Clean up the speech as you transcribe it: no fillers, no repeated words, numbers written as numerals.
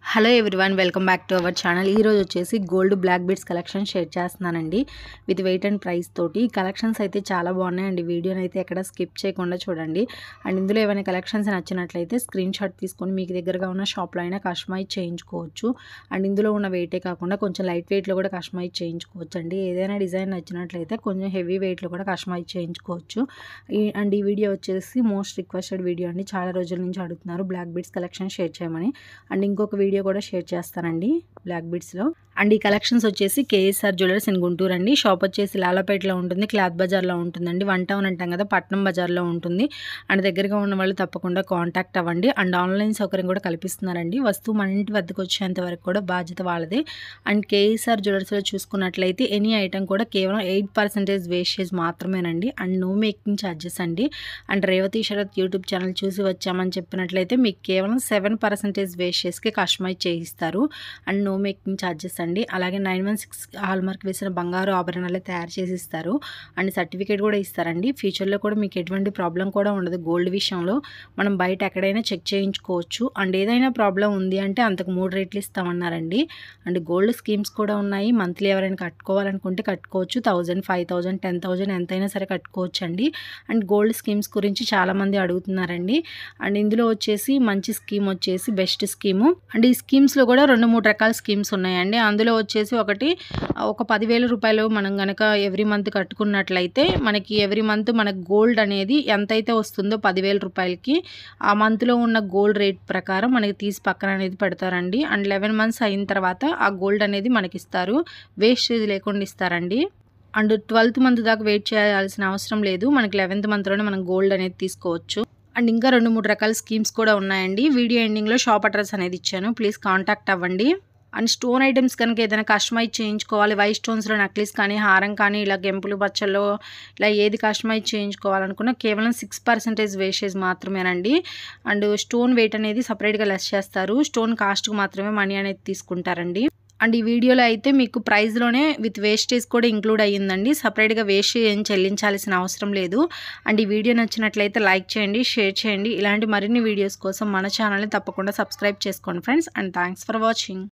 Hello everyone, welcome back to our channel. ఈరోజు వచ్చేసి gold black beads collection share చేస్తున్నానండి with weight and price తోటి. Collections అయితే చాలా బాగున్నాయండి. వీడియోని అయితే ఎక్కడ స్కిప్ చేయకుండా చూడండి. అండ్ ఇందులో ఏమైనా కలెక్షన్స్ నచ్చినట్లయితే స్క్రీన్ షాట్ తీసుకొని మీకు దగ్గరగా ఉన్న షాప్లో అయినా కస్టమైజ్ చేయించుకోవచ్చు. అండ్ ఇందులో ఉన్న వెయిటే కాకుండా కొంచెం లైట్ వెయిట్లో కూడా కస్టమైజ్ చేయించుకోవచ్చు అండి. ఏదైనా డిజైన్ నచ్చినట్లయితే కొంచెం హెవీ వెయిట్లో కూడా కస్టమైజ్ చేయించుకోవచ్చు. ఈ వీడియో వచ్చేసి మోస్ట్ రిక్వెస్టెడ్ వీడియో అండి. చాలా రోజుల నుంచి అడుగుతున్నారు బ్లాక్ బీడ్స్ కలెక్షన్ షేర్ చేయమని. అండ్ ఇంకొక వీడియో కూడా షేర్ చేస్తానండి బ్లాక్ బీడ్స్లో. అండ్ ఈ కలెక్షన్స్ వచ్చేసి కేఎస్ఆర్ జ్యువెలర్స్ ఇన్ గుంటూరు అండి. షాప్ వచ్చేసి లాలపేటలో ఉంటుంది, క్లాత్ బజార్లో ఉంటుందండి. వన్ టౌన్ అంటాం కదా, పట్నం బజార్లో ఉంటుంది. అండ్ దగ్గరగా ఉన్న వాళ్ళు తప్పకుండా కాంటాక్ట్ అవ్వండి. అండ్ ఆన్లైన్ సౌకర్యం కూడా కల్పిస్తున్నారండి. వస్తువు మన ఇంటి వద్దకు వచ్చేంత వరకు కూడా బాధ్యత వాళ్ళదే. అండ్ కేఎస్ఆర్ జ్యువెలర్స్లో చూసుకున్నట్లయితే ఎనీ ఐటమ్ కూడా కేవలం 8% వేస్టేజ్ మాత్రమేనండి. అండ్ నో మేకింగ్ ఛార్జెస్ అండి. And Revathi Sarath YouTube channel చూసి వచ్చామని చెప్పినట్లయితే మీకు కేవలం 7% వేస్టేజ్కి కస్టమైజ్ చేయిస్తారు. అండ్ నో మేకింగ్ ఛార్జెస్ అండి. అలాగే 916 హాల్ మార్క్ వేసిన బంగారు ఆభరణాలే తయారు చేసి ఇస్తారు. అండ్ సర్టిఫికేట్ కూడా ఇస్తారండి. ఫ్యూచర్లో కూడా మీకు ఎటువంటి ప్రాబ్లం కూడా ఉండదు. గోల్డ్ విషయంలో మనం బయట ఎక్కడైనా చెక్ చేయించుకోవచ్చు. అండ్ ఏదైనా ప్రాబ్లం ఉంది అంటే అంతకు 3 రేట్లు ఇస్తామన్నారండి. అండ్ గోల్డ్ స్కీమ్స్ కూడా ఉన్నాయి. మంత్లీ ఎవరైనా కట్టుకోవాలనుకుంటే కట్టుకోవచ్చు. 1000, 5000, 10,000 ఎంతైనా సరే కట్టుకోవచ్చు అండి. అండ్ గోల్డ్ స్కీమ్స్ గురించి చాలామంది అడుగుతున్నారండి. అండ్ ఇందులో వచ్చేసి మంచి స్కీమ్ వచ్చేసి బెస్ట్ స్కీము. అండ్ ఈ స్కీమ్స్లో కూడా 2-3 రకాల స్కీమ్స్ ఉన్నాయండి. అందులో వచ్చేసి ఒక 10,000 రూపాయలు మనం కనుక ఎవ్రీ మంత్ కట్టుకున్నట్లయితే మనకి ఎవ్రీ మంత్ మనకు గోల్డ్ అనేది ఎంతైతే వస్తుందో 10,000 రూపాయలకి ఆ మంత్లో ఉన్న గోల్డ్ రేట్ ప్రకారం మనకి తీసి పక్కన అనేది పెడతారండి. అండ్ 11 మంత్స్ అయిన తర్వాత ఆ గోల్డ్ అనేది మనకి ఇస్తారు. వేస్టేజ్ లేకుండా ఇస్తారండి. అండ్ 12th మంత్ దాకా వెయిట్ చేయాల్సిన అవసరం లేదు. మనకి 11th మంత్లోనే మనం గోల్డ్ అనేది తీసుకోవచ్చు. అండ్ ఇంకా 2-3 రకాల స్కీమ్స్ కూడా ఉన్నాయండి. వీడియో ఎండింగ్లో షాప్ అడ్రస్ అనేది ఇచ్చాను, ప్లీజ్ కాంటాక్ట్ అవ్వండి. అండ్ స్టోన్ ఐటమ్స్ కనుక ఏదైనా కస్టమైజ్ చేయించుకోవాలి, వైట్ స్టోన్స్లో నెక్లెస్ కానీ, హారం కానీ, ఇలా గెంపులు బచ్చల్లో ఇలా ఏది కస్టమైజ్ చేయించుకోవాలనుకున్నా కేవలం 6% వేస్టేజ్ మాత్రమేనండి. అండ్ స్టోన్ వెయిట్ అనేది సపరేట్గా లెస్ చేస్తారు. స్టోన్ కాస్ట్కి మాత్రమే మనీ అనేది తీసుకుంటారండి. అండ్ ఈ వీడియోలో అయితే మీకు ప్రైస్లోనే విత్ వేస్టేజ్ కూడా ఇంక్లూడ్ అయ్యిందండి. సపరేట్గా వేస్టేజ్ ఏం చెల్లించాల్సిన అవసరం లేదు. అండ్ ఈ వీడియో నచ్చినట్లయితే లైక్ చేయండి, షేర్ చేయండి. ఇలాంటి మరిన్ని వీడియోస్ కోసం మన ఛానల్ని తప్పకుండా సబ్స్క్రైబ్ చేసుకోండి friends. And thanks for watching.